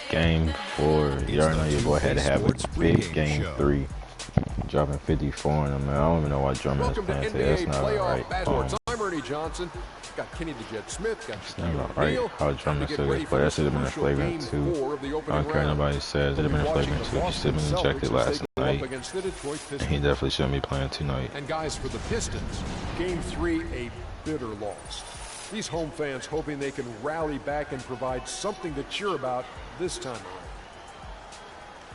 Game 4. You already know your boy had to have a big Game 3. Dropping 54 on him, man. I don't even know why Drummond is playing today. That's not right. I'm Ernie Johnson. Got Kenny the Jet Smith. Got it's not right how Drummond said this play. That should have been a flagrant 2. I don't care what nobody says. It should have been a flagrant 2. He should have been ejected last night. And he definitely shouldn't be playing tonight. And guys, for the Pistons, Game 3, a bitter loss. These home fans hoping they can rally back and provide something to cheer about this time around.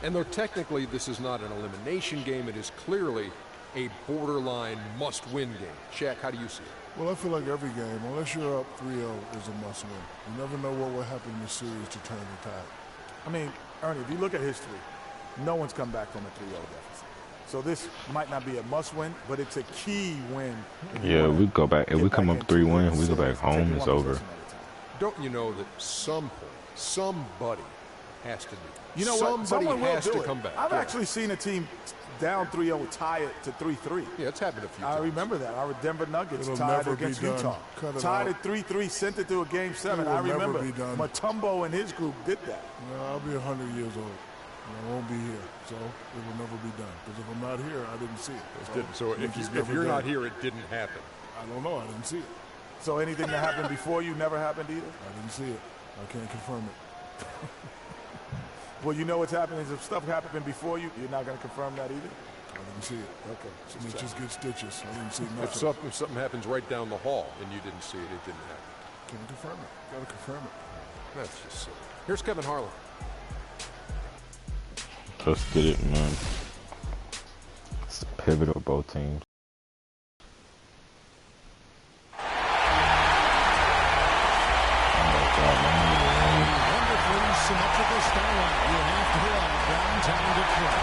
And though technically this is not an elimination game, it is clearly a borderline must-win game. Shaq, how do you see it? Well, I feel like every game, unless you're up 3-0, is a must-win. You never know what will happen in the series to turn the tide. I mean, Ernie, if you look at history, no one's come back from a 3-0 deficit. So this might not be a must-win, but it's a key win. Yeah, we go back. If we come up 3-1, we go back home, it's over. Don't you know that somebody has to do it? You know what? Someone has to come back. I've actually seen a team down 3-0 tie it to 3-3. Yeah, it's happened a few times. I remember that. Our Denver Nuggets It'll tied never against be done. Utah. Tied at 3-3, sent it to a Game 7. I remember Mutombo and his group did that. Yeah, I'll be 100 years old. I won't be here, so it will never be done. Because if I'm not here, I didn't see it. So if you're not here, it didn't happen. I don't know. I didn't see it. So anything that happened before you never happened either? I didn't see it. I can't confirm it. Well, you know what's happening is if stuff happened before you, you're not going to confirm that either? I didn't see it. Okay. Snitches get stitches. I didn't see nothing. If something happens right down the hall and you didn't see it, it didn't happen. Can't confirm it. Got to confirm it. That's just silly. Here's Kevin Harlan. Just did it, man. It's pivotal, both teams. Symmetrical skyline. You have to go downtown Detroit.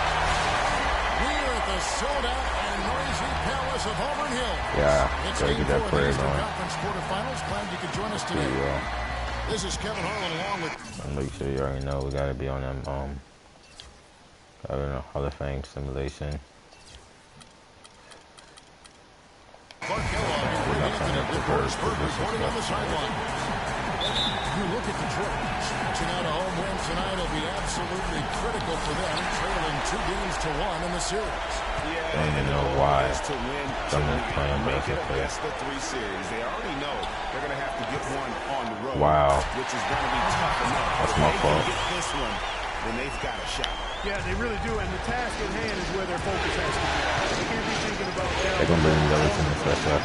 We're at the sold-out and noisy Palace of Auburn Hills. Yeah, it's gotta get that prayer going. Conference quarterfinals. Glad you could join us today. This is Kevin Harlan along with. And make sure you already know we gotta be on them having a Hall of Fame simulation. Clark Kellogg and Greg Anthony with Forsberg reporting on the sideline. You look at Detroit, scratching out a home win tonight will be absolutely critical for them, trailing 2-1 in the series. I don't even know why someone's playing basketball. That's the 3 series. They already know they're going to have to get one on the road. Wow. Which is going to be tough enough. That's my fault. If they can get this one, then they've got a shot. Yeah, they really do, and the task at hand is where their focus has to be. They can't be thinking about that. They're going to bring Ellis in, especially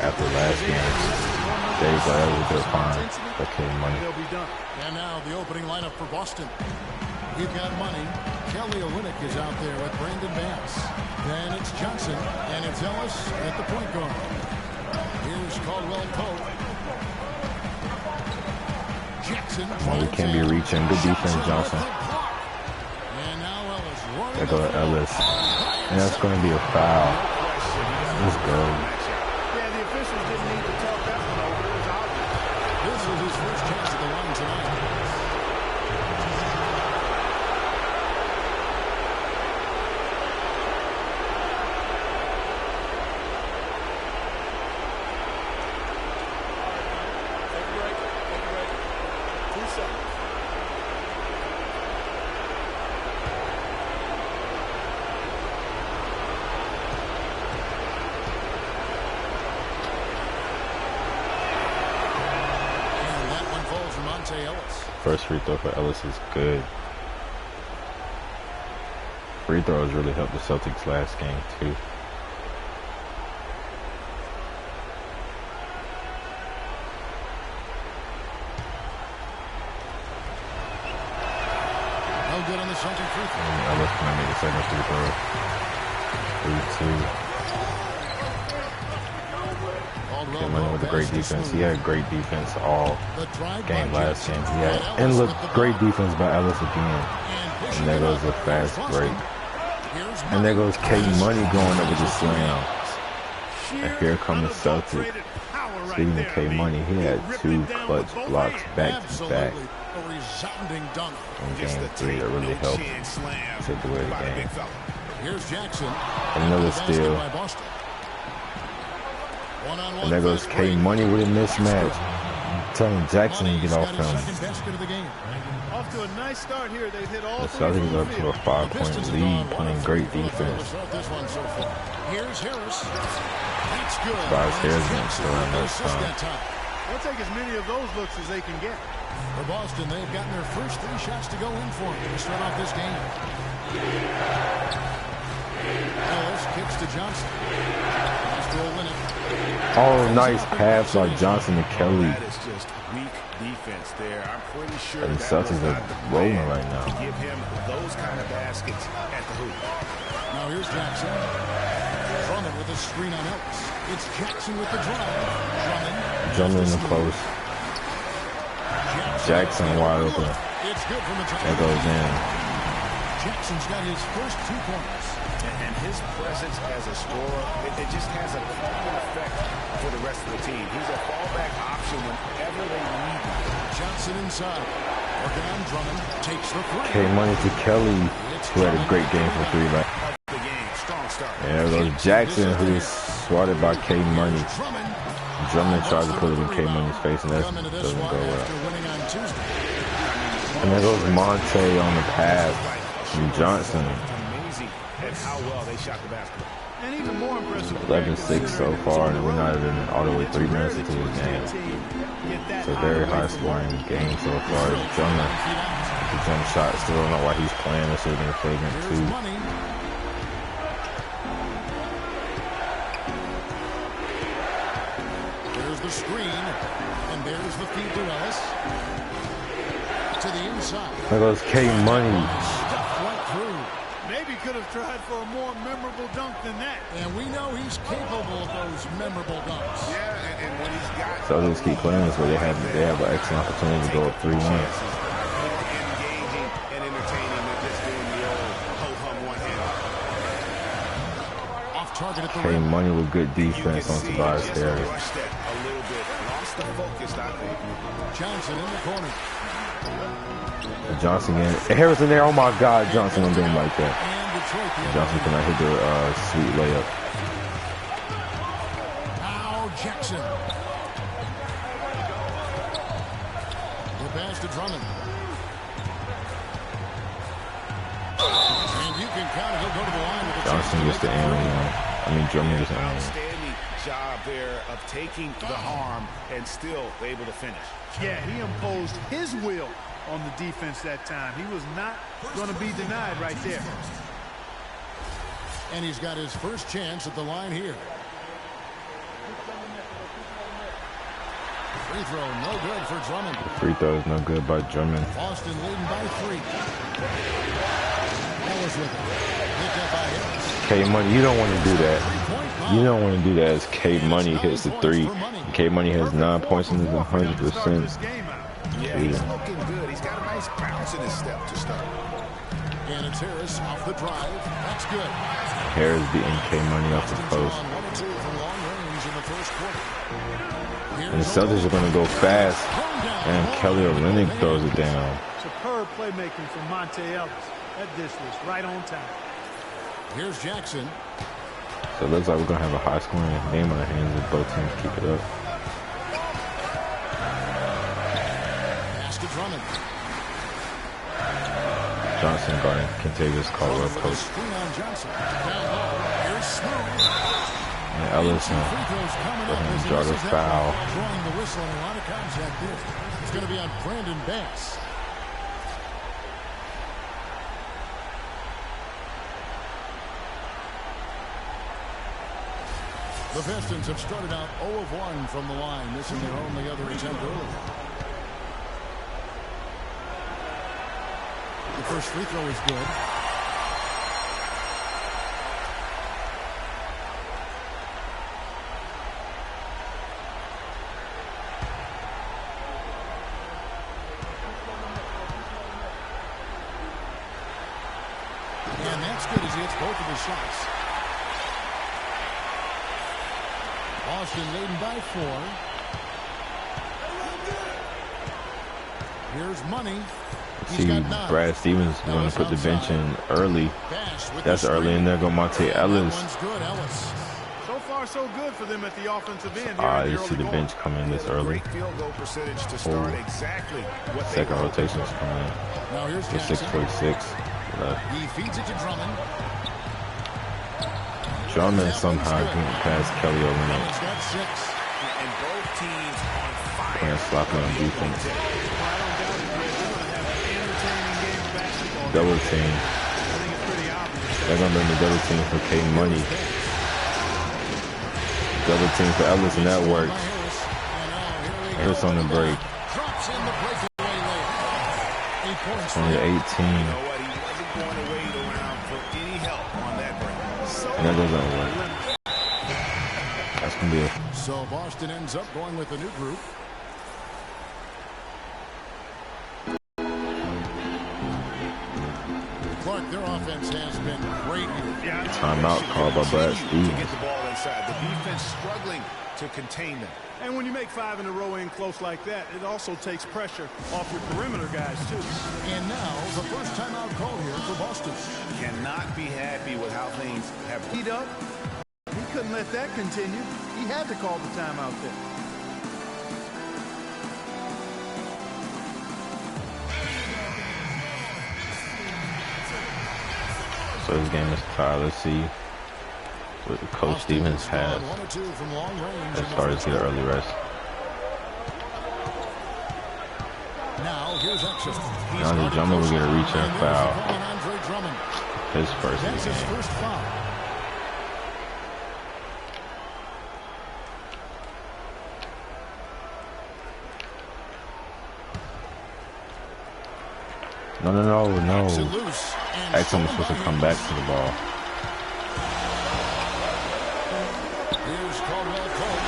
after last game. Dave Bradley will go fine. Okay, money. And now the opening lineup for Boston. We've got Money. Kelly Olynyk is out there with Brandon Bass. Then it's Johnson, and it's Ellis at the point guard. Here's Caldwell Pope. Jackson. We can't be reaching. Good defense, Johnson. And now Ellis. There go Ellis. And that's going to be a foul. Let's go. Yeah, the officials didn't need to talk that one over. It was obvious. This was his first chance at the line tonight. Take a break. 2 seconds. And that one falls from Monte Ellis. First free throw for Ellis is good. Free throws really helped the Celtics last game, too. No good on the second free throw. And Ellis can make the second free throw. 3-2. Came in with a great defense. He had great defense all game last game. He had and look, great defense by Ellis again. And there goes the fast break. And there goes K Money going over the slam. And here comes the Celtics. Speaking of K Money, he had 2 clutch blocks back to back in game 3 that really helped take away the game. Here's Jackson. Another steal. And there goes K Money with a mismatch. I'm telling Jackson to get off him. Off to a nice start here. They've hit all The three from Celtics the up to a field. 5-point lead, playing great defense. Here's Harris. That's good. Tobias Harris didn't score in that time. They'll take as many of those looks as they can get. For Boston, they've gotten their first 3 shots to go in for them to start off this game. Ellis kicks to Johnson. Will win it. Oh, nice pass by Johnson to Kelly. That is just weak defense there. I'm pretty sure And the that Celtics was are not the rolling plan right now. to give him those kind of baskets at the hoop. Now here's Jackson. Drummond with a screen on Ellis. It's Jackson with the drive. Drummond in the post. Jackson wide open. It's good from the top. That goes in. Jackson's got his first 2 points. And his presence as a scorer, it just has a calming effect for the rest of the team. He's a fallback option whenever they need him. Johnson inside. Working on Drummond. Takes the 3. K-Money to Kelly, who had a great game for 3 last. The game, strong start. And there goes Jackson, who is swatted by K-Money. Drummond tries to put it in K-Money's face, and that doesn't go well. And there goes Monte on the pass from Johnson. Amazing at how well they shot the basketball. And even more impressive. 11-6 so far, and we're not even all the way 3 minutes into the game. It's a very high-scoring game so far. Drummond, the jump shot, still don't know why he's playing. This would have been flagrant too. The screen, and there's the feed to Ellis. To the inside. There goes K-Money. Right through. Maybe could have tried for a more memorable dunk than that. And we know he's capable of those memorable dunks. Yeah, and when he's got... So just keep playing this way. They have an excellent opportunity to go up 3-1. Engaging and entertaining than just doing the old ho-hum one-handed. Off target at the rim. K-Money with good defense on Tobias Harris. The focus, I think. Johnson in the corner. Johnson again. Harris in there. Oh my God, Johnson on game like that. Johnson cannot hit the sweet layup. Now Jackson. The pass to Drummond. And you can count it. He'll go to the line with the Johnson gets the aim. Drummond gets the aim. Outstanding job there of taking the harm and still able to finish. Yeah, he imposed his will on the defense that time. He was not going to be denied right there. And he's got his first chance at the line here. Free throw, no good for Drummond. The free throw is no good by Drummond. Boston leading by 3. Ellis with it. Picked up by Harris. K-Money, you don't want to do that. You don't want to do that as K-Money hits the 3. K-Money has 9 points and is 100%. Yeah, he's looking good. He's got a nice bounce in his step to start. And it's Harris off the drive. That's good. Harris beating K-Money off the post. And the Celtics are going to go fast. And Kelly Olynyk throws it down. Superb playmaking from Monte Ellis. That dish was right on time. Here's Jackson. So it looks like we're going to have a high-scoring game on our hands if both teams keep it up. Pass to Drummond. Johnson guarding Kentavious Caldwell post. And Ellison for him to draw the foul. Drawing the whistle and a lot of contact here. It's going to be on Brandon Banks. The Pistons have started out 0 of 1 from the line, missing their only other attempt earlier. The first free throw is good. And that's good as he hits both of his shots. Boston leading by 4. Here's Money. See, Brad Stevens going to put the bench in early. That's early, and there go Monte Ellis. So far, far, so good for them at the offensive end. You see the bench coming this early. Field goal percentage to start exactly what second rotation is coming in. Now here's The 6:46 left. He feeds it to Drummond. Drummond somehow getting past Kelly Olynyk. He's got 6. And both teams on fire. Playing sloppy on defense. Double team. They're gonna bring the double team for K Money. Double team for Ellis, and that works. Harris on the break. Drops in the breakaway layup. 8 points. Only 18. You know what? He wasn't going to wait around for any help on that break. And that doesn't work. That's gonna be a So Boston ends up going with a new group. Clark, their offense has been great here. timeout called by Brad To get Stevens. the ball inside. The defense struggling to contain them. And when you make 5 in a row in close like that, it also takes pressure off your perimeter guys, too. And now the first timeout called here for Boston. Cannot be happy with how things have Heat up. He couldn't let that continue. He had to call the timeout there. So this game is tied. Let's see what Coach Stevens has 1 or 2 from long range. as far as get an early rest. Now here's Exum. Now the Drummond will get a reach and foul. Andre Drummond. His first of That's the his game. first foul. No. Exum loose. And Exum was supposed to come back to the ball. here's Caldwell Pope.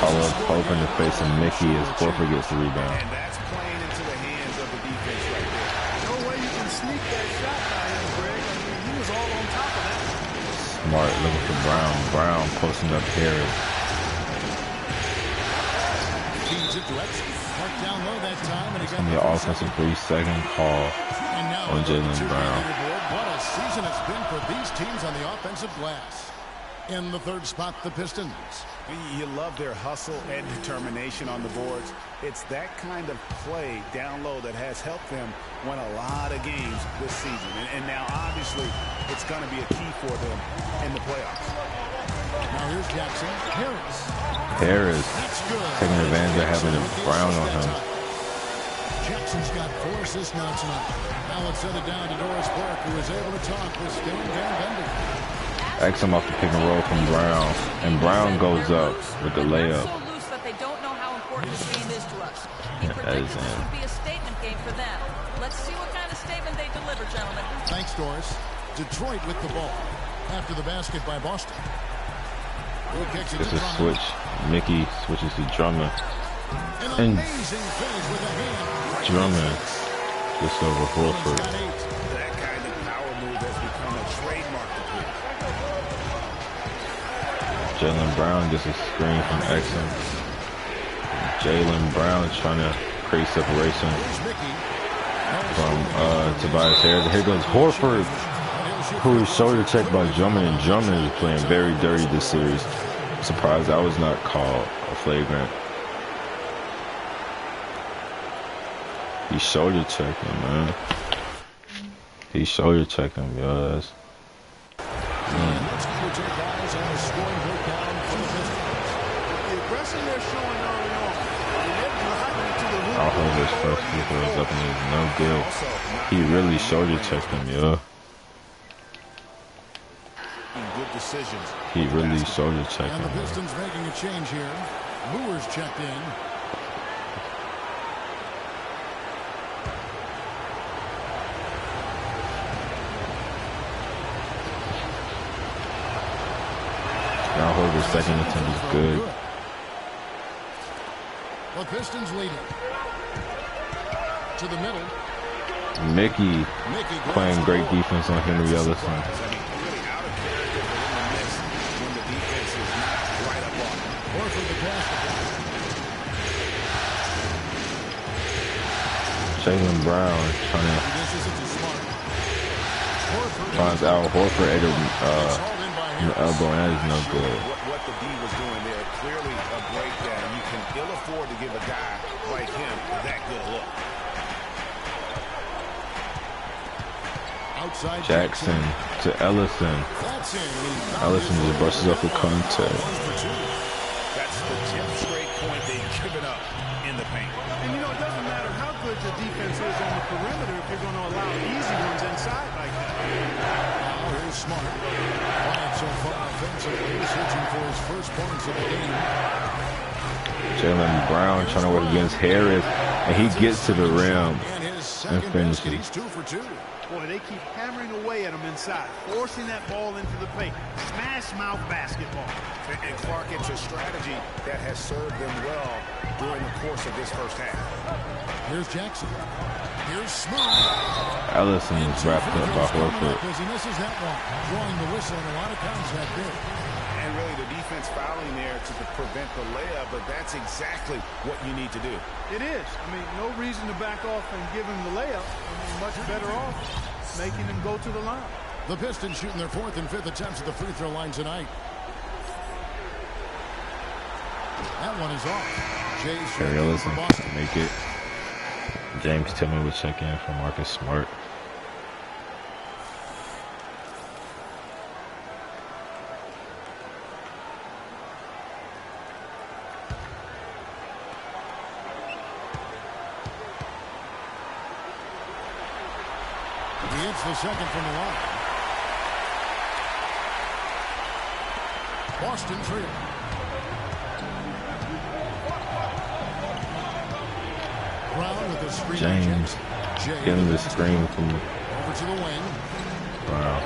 Caldwell Pope in the face of Mickey as Horford gets the rebound. And that's playing into the hands of the defense right there. No way you can sneak that shot by him, Greg. I mean, he was all on top of that. Smart looking for Brown. Brown posting up Harris. Feeds it to Exum. Marked down low that time, and he got Gonna be an offensive 3-second call And now on we go to Jaylen the Brown. leaderboard. What a season it's been for these teams on the offensive glass. In the third spot, the Pistons. You love their hustle and determination on the boards. It's that kind of play down low that has helped them win a lot of games this season. And now, obviously, it's going to be a key for them in the playoffs. Now here's Jackson. Harris That's good. taking advantage of having a Brown on him. Jackson's got 4 assists now tonight. Now let's send it down to Doris Burke, who was able to talk with Stan Van Gundy. Exum off the pick and roll from Brown. And Brown goes up with the layup. So loose that they don't know how important this game is to us. We Yeah, that predicted is this in. would be a statement game for them. Let's see what kind of statement they deliver, gentlemen. Thanks, Doris. Detroit with the ball. After the basket by Boston. Who kicks it It's to a Drummond. switch. Mickey switches to Drummond. An And amazing finish with a hand. Drummond just over Horford. Got 8. That kind of power move has become a trademark of him. Jaylen Brown gets a screen from Exum. Jaylen Brown trying to create separation Here's Mickey. from Tobias Harris. Here goes Horford, who is shoulder checked by Drummond, and Drummond is playing very dirty this series. I'm surprised that was not called a flagrant. He shoulder checked him, man. He shoulder checked him, yo. That's, Let's take eyes on the scoring breakdown from the Pistons. The aggression they're showing early on. They're driving to the hoop. I'll hold his first free throws up and he's no good. He really shoulder checked him, yo. Good decisions. He really shoulder checked And the him. Yo. Pistons making a change here. Lewis checked in. Now hold his second attempt is good. The Pistons lead it. To the middle. Mickey Mickey playing great defense on Henry Ellison. Really out of character in the mix when the defense is not right up on them. Horford the basket. Jaylen Brown trying to This is smart. Horford finds Al Horford at It's hauled in by The elbow, that is no good. What the D was doing there, clearly a breakdown. You can ill afford to give a guy like him that good a look. Outside Jackson to Ellison. Ellison just brushes off the contact. That's the 10th straight point they've given up in the paint. And you know, it doesn't matter how good your defense is on the perimeter if you're going to allow easy ones inside like that. Now here's Smart. Quiet so far offensively, searching for his first points of the game. Jaylen Brown trying to work against Harris, and he gets to the rim and finishes. He's 2 for 2. Boy, they keep hammering away at him inside, forcing that ball into the paint. Smash mouth basketball. And Clark, it's a strategy that has served them well during the course of this first half. Here's Jackson. Here's Smart. Ellison is wrapped up by Horford. As he misses that one, drawing the whistle and a lot of contact there. And really the defense fouling there to prevent the layup, but that's exactly what you need to do. It is. I mean, no reason to back off and give him the layup. I mean, much better off making him go to the line. The Pistons shooting their 4th and 5th attempts at the free throw line tonight. That one is off. Harry Ellison to make it. James Tillman would check in for Marcus Smart. He hits the second from the line. Boston trail. Brown with the screen. James getting the screen from over to the wing. Wow.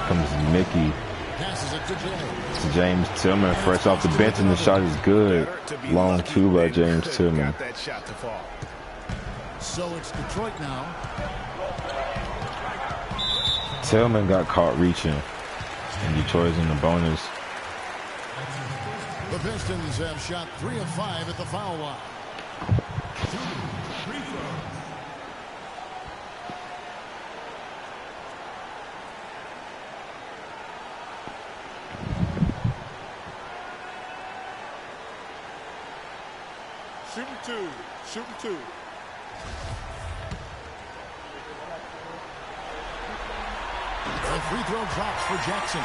Comes Mickey. Passes it to James. To James Tillman, fresh off the bench, and the shot is good. Long two by James Tillman. That shot to fall. So it's Detroit now. Tillman got caught reaching, and Detroit's in the bonus. The Pistons have shot 3 of 5 at the foul line. Shooting two. Shooting two. The free throw drops for Jackson.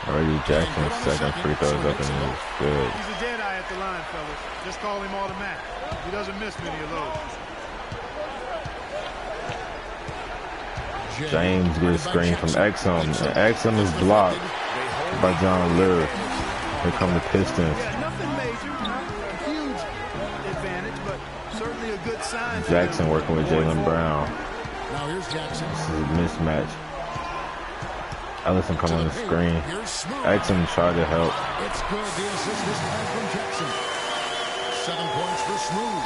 Already Jackson's second free throws up, and it's good. He's a dead eye at the line, fellas. Just call him automatic. He doesn't miss many of those. James gets a screen from Exum, and Exum is blocked by John Lue. Here come the Pistons. Yeah, nothing major, not a huge advantage, but certainly a good sign. Jackson working with Jaylen Brown. Now here's Jackson. This is a mismatch. Ellison coming on the screen. Exum tried to help. It's good. The assist this time from Jackson. 7 points for Smooth.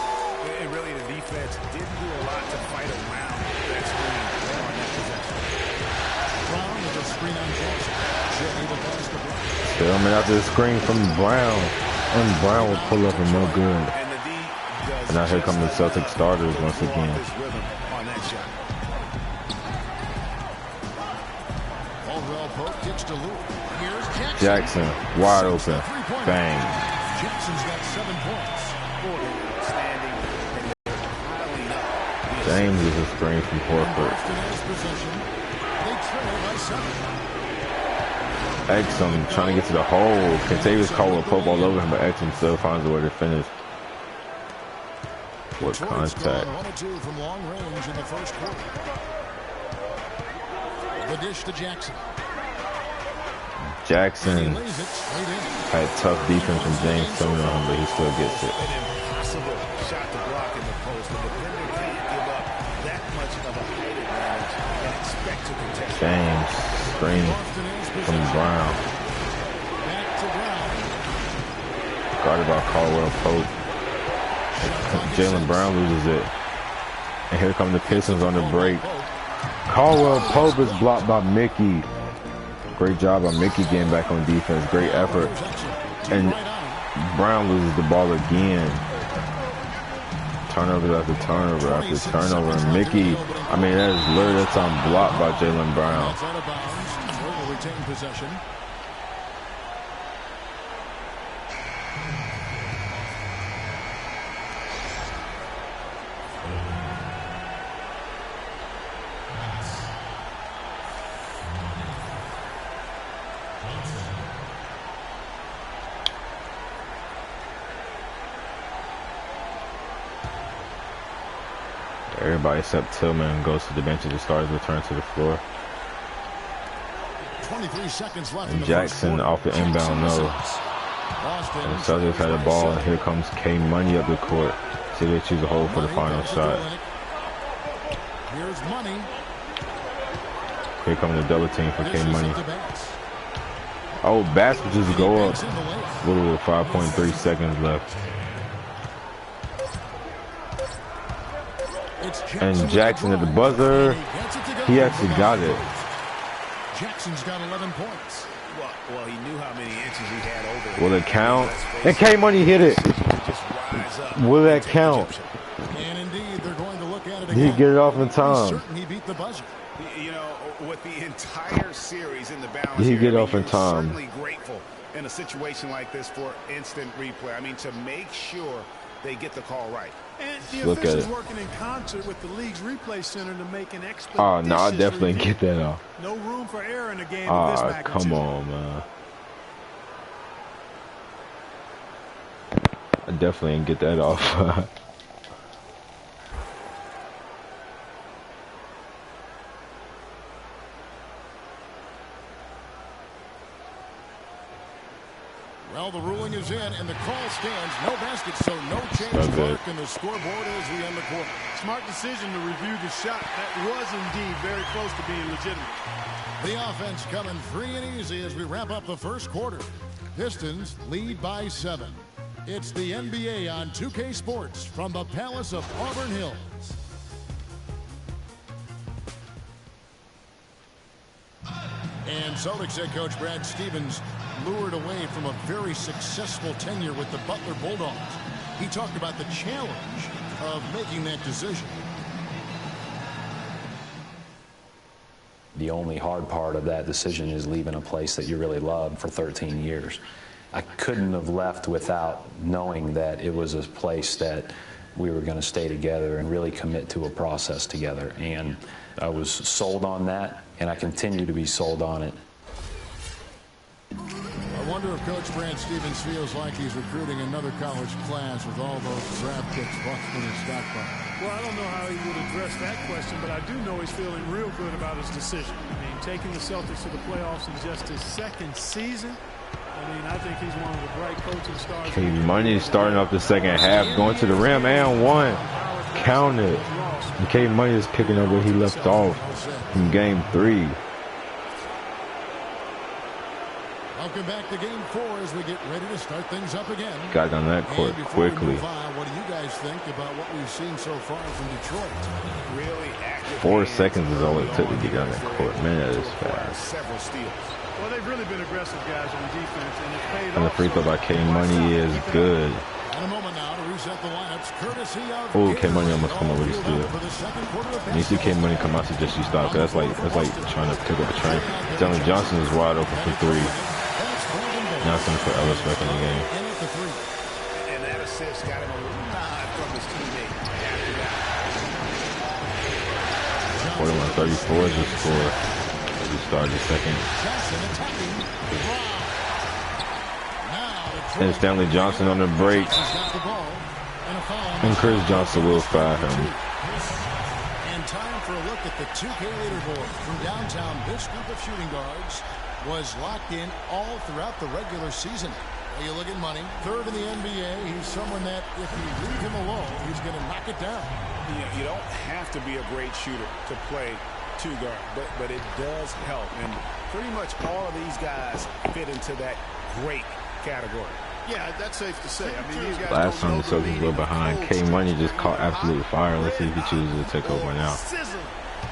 And really the defense didn't do a lot to fight around that screen on that possession. Brown with a screen on Jackson. Jay the pass to Brown. Tillman after the screen from Brown. And Brown will pull up and no good. And now here come the Celtic starters once again. Jackson, wide open. Bang. Jackson's got 7 points. James is a screen from Horford. Exum trying to get to the hole. Kentavious Caldwell-Pope all over him, but Exum still finds a way to finish. What contact. 1-2 from long range in the first quarter. The dish to Jackson. Jackson had tough defense from James Tillman on him, but he still gets it. An impossible shot to block in the post. The defender can't give up that much of a height advantage and expect to contest. James, screen from Brown. Guarded by Caldwell-Pope. Jaylen Brown loses it. And here come the Pistons on the break. Caldwell-Pope is blocked by Mickey. Great job by Mickey getting back on defense. Great effort. And Brown loses the ball again. turnover after turnover after turnover. And Mickey, I mean, that is literally that time blocked by Jaylen Brown. Out of bounds. Detroit will retain possession. Everybody except Tillman goes to the bench as the Stars return to the floor. 23 seconds left. And Jackson off the inbound no. And the Celtics had the ball, and here comes K Money up the court. See if they choose a hold for the final shot. Here's Money. Here comes the double team for K Money. Oh, Bass would just go up. Little with 5.3 seconds left. And Jackson at the buzzer. He actually got it. Jackson's got 11 points. Well, he knew how many inches he had over. Will it count? And K Money hit it. Will that count? And indeed, they're going to look at it again. Did he get it off in time? Certain he beat the buzzer. You know, with the entire series in the balance, Did he get here, off in time? Certainly grateful in a situation like this for instant replay. I mean, to make sure they get the call right. And the Look at officials it. working in concert with the league's replay center to make an expeditious Oh, no, I definitely review. get that off. No room for error in a game of this magnitude. Come on, man. I definitely didn't get that off. Well, the ruling is in, and the call stands. No basket, so no change So good. mark in the scoreboard as we end the quarter. Smart decision to review the shot. That was indeed very close to being legitimate. The offense coming free and easy as we wrap up the first quarter. Pistons lead by 7. It's the NBA on 2K Sports from the Palace of Auburn Hills. And Celtics head coach Brad Stevens lured away from a very successful tenure with the Butler Bulldogs. He talked about the challenge of making that decision. The only hard part of that decision is leaving a place that you really loved for 13 years. I couldn't have left without knowing that it was a place that we were going to stay together and really commit to a process together. And I was sold on that, and I continue to be sold on it. I wonder if Coach Brad Stevens feels like he's recruiting another college class with all those draft picks Buxton and stockpile. Well, I don't know how he would address that question, but I do know he's feeling real good about his decision. I mean, taking the Celtics to the playoffs in just his second season. I mean, I think he's one of the bright coaching stars. K Money starting off the second half, going to the rim and one. Count it. And K Money is picking up where he left off in game 3. Welcome back to game 4 as we get ready to start things up again. Got on that court quickly. What do you guys think about what we've seen so far from Detroit? Really active. 4 seconds is all it took to get on that court. Man, that is fast. Several steals. Well, they've really been aggressive guys on defense, and it's paid off. And the free throw by K Money is good. In a moment now to reset the lineups, courtesy of Oh, K Money almost come over the steal. for the second quarter of When you see K Money come out, suggest you stop. Cause that's like trying to pick up a train. Stanley Johnson is wide open for 3. Now it's gonna put Ellis back in the game. And that assist got him a little nod from his teammate after that. 41-34 is the score. As we start the second. And Stanley Johnson on the break. And Chris Johnson will foul him. And time for a look at the 2K leaderboard. From downtown, this group of shooting guards was locked in all throughout the regular season. Well, you look at Money, 3rd in the NBA. He's someone that if you leave him alone, he's going to knock it down. You don't have to be a great shooter to play 2 guard, but it does help. And pretty much all of these guys fit into that great category. Yeah, that's safe to say. I mean, these guys Last time the Celtics were behind, K Money just caught absolute fire. Let's see if he chooses to take over now. Sizzling.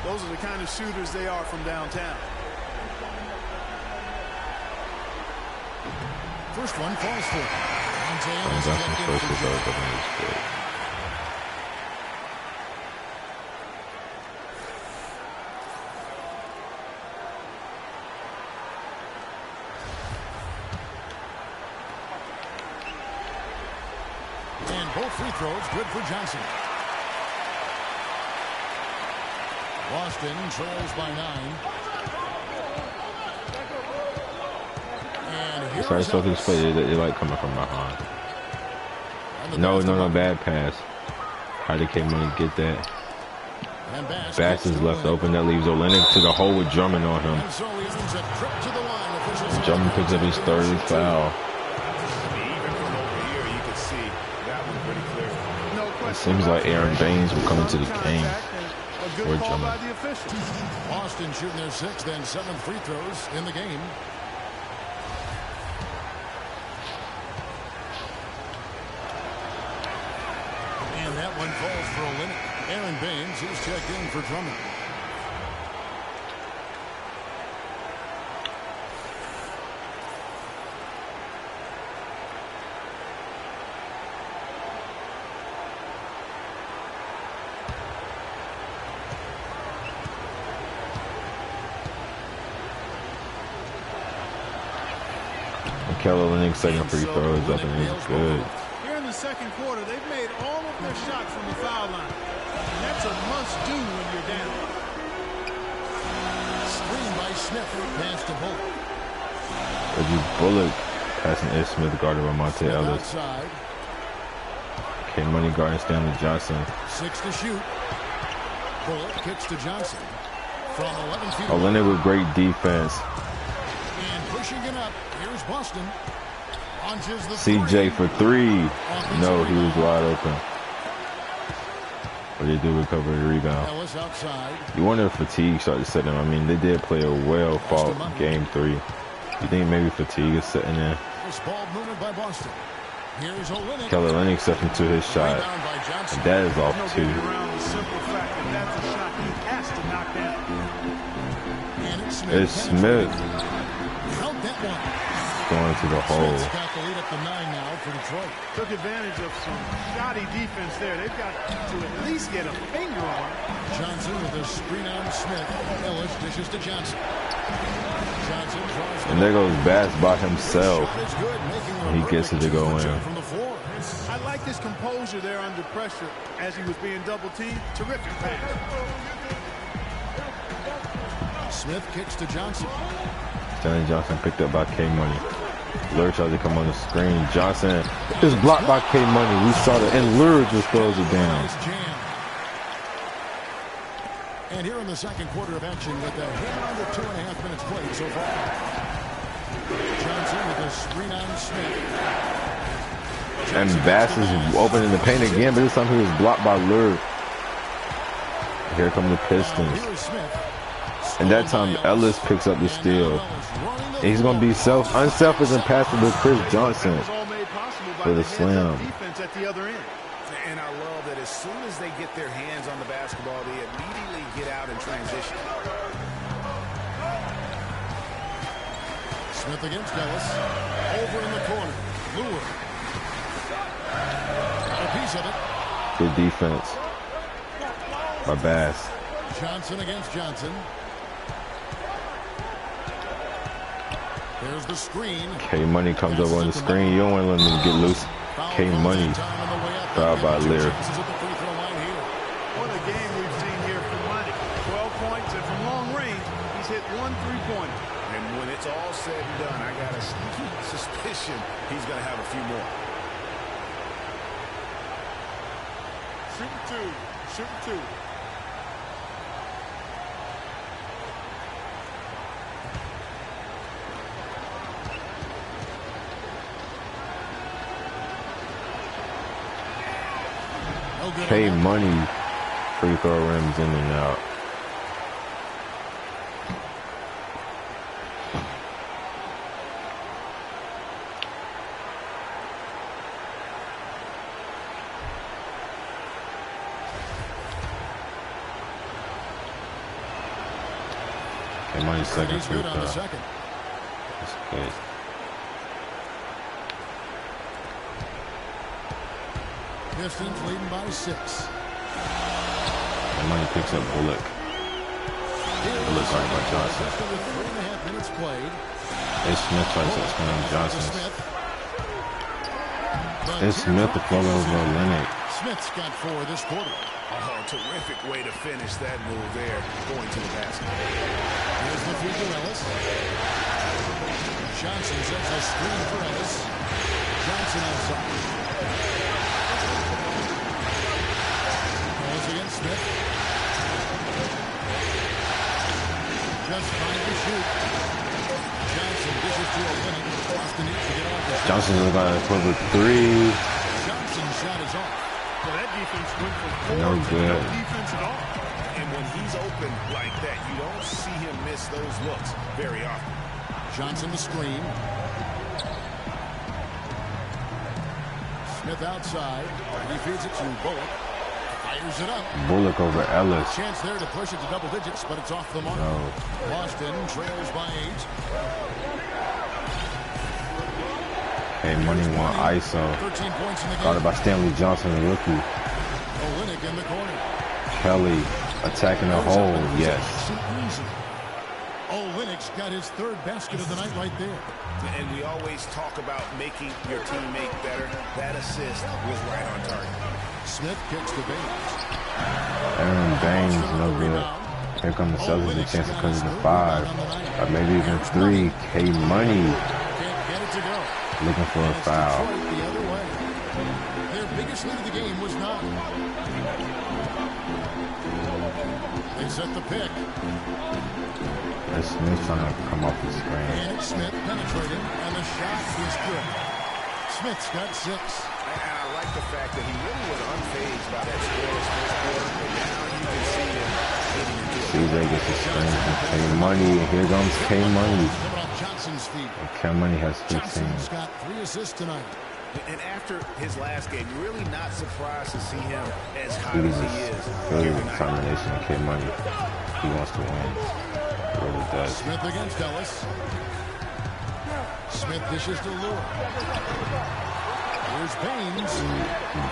Those are the kind of shooters they are from downtown. First one falls for him. Johnson's first was always good. And both free throws good for Johnson. Boston trails by 9. And here Sorry, so this play, they like coming from behind. No, bad pass. How did K-Money get that? Bass is left open. That leaves Olynyk to the hole with Drummond on him. Drummond picks up his third foul. It seems like Aaron Baines will come into the game. Or Drummond. Boston shooting their 6th and 7th free throws in the game. And that one falls for Olynyk. Aaron Baines, he's checked in for Drummond. Kelly Olynyk's second free throw is up and it's good. Here in the second quarter, they've made all of their shots from the foul line. And that's a must-do when you're down. Screen by Smith. Pass to Bullock. Reggie Bullock passing Ish Smith, guarded by Monte Ellis. K-Money guarding Stanley Johnson. 6 to shoot. Bullock kicks to Johnson. From 11 feet. Olynyk with great defense. And pushing it up. Here's Boston. Launches the CJ for 3. No, he was wide open. What did they do? Recover the rebound. Ellis outside. You wonder if fatigue started to set in. I mean, they did play a well-fought game 3. You think maybe fatigue is setting in? This ball movement by Boston. Here's Olynyk. Kelly Olynyk steps into his shot. And that is off 2. It's Smith. Going to the hole. Got the lead up to 9 now for Detroit. Took advantage of some shoddy defense there. They've got to at least get a finger on it. Johnson with a screen on Smith. Ellis dishes to Johnson. Johnson tries and there goes Bass by himself. He gets it to go in. I like his composure there under pressure as he was being double teamed. Terrific pass. Smith kicks to Johnson. Stanley Johnson picked up by K-Money. Lure tries to come on the screen. Johnson is blocked by K-Money. We saw that, and Lure just throws it down. And here in the second quarter of action with a hit under 2.5 minutes played so far. Johnson with a screen on Smith. And Bass is open in the paint again, but this time he was blocked by Lure. Here come the Pistons. And that time Ellis picks up the steal. And he's going to be unselfish and pass it to Chris Johnson for the slam. And I love that as soon as they get their hands on the basketball, they immediately get out in transition. Smith against Ellis. Over in the corner. Lure. Got a piece of it. Good defense by Bass. Johnson against Johnson. There's the screen. K-Money comes over on the screen. You don't want to let him get loose. K-Money fouled by Lear. What a game we've seen here from Money. 12 points, and from long range, he's hit 1 3-pointer. And when it's all said and done, I got a sneaky suspicion he's going to have a few more. Shooting 2. Shooting 2. K-Money free throw rims in and out. K-Money's second free throw. That's good. Pistons leading by 6. Money picks up Bullock. Bullock guarded by Johnson. 3.5 minutes played. Smith tries to screen on Johnson. It's Smith to fall over Olynyk. Smith's got 4 this quarter. Oh, terrific way to finish that move there, going to the basket. Here's the feed to Ellis. Johnson sets a screen for Ellis. Johnson outside. Calls against Smith. Just trying to shoot. Johnson dishes to Olynyk. Boston needs to get off the shot. Johnson is going to put with 3. Johnson's shot is off. So that defense went from 4 No to good. no defense at all. And when he's open like that, you don't see him miss those looks very often. Johnson the screen. Smith outside. He feeds it to Bullock. Fires it up. Bullock over Ellis. Chance there to push it to double digits, but it's off the mark. No. Boston trails by 8. Hey, Money won ISO. 13 points in the game. Guarded by Stanley Johnson, the rookie. Olynyk in the corner. Kelly attacking the hole. Yes. Olynyk's got his 3rd basket of the night right there. And we always talk about making your teammate better. That assist was right on target. Smith kicks to Baines. Aaron Baines, no good. Here come the Celtics, a chance to cut it to 5. Or maybe even 3. K Money Can't get it to go. looking for a foul. Detroit the other way. Their biggest lead of the game was 9. They set the pick. That's Smith trying to come off the screen. And Smith penetrating, and the shot is good. Smith's got 6. And I like the fact that he really was unfazed by that scoreless first quarter, but now you can see him getting into it. CJ gets the screen from K Money, and here comes K Money. Coming off Johnson's feet. And K Money has 15. Johnson's got 3 assists tonight. And after his last game, you're really not surprised to see him as hot He as he just is. feel here the tonight. determination of K Money. He wants to win. He really does. Smith against Ellis. Smith dishes to Lure. Here's Baines.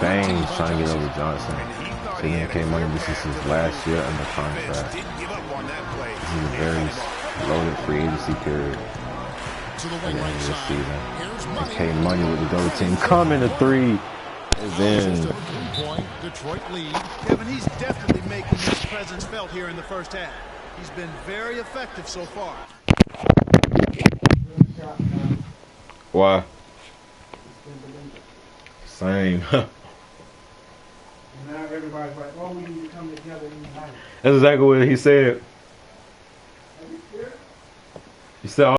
Baines trying to get over Johnson. And he thought So he then had K a Money, great this is his run. last year under Defense contract. didn't give up on that play. This is a very loaded free agency period To the at wing the end right of this side. season. Here's And Money. K Money with the double team coming to 3. And then Just a 3-point Detroit lead. Kevin, he's definitely making his presence felt here in the first half. He's been very effective so far. why? Same. Now everybody's like, oh, we need to come together and unite. That's exactly what he said. He said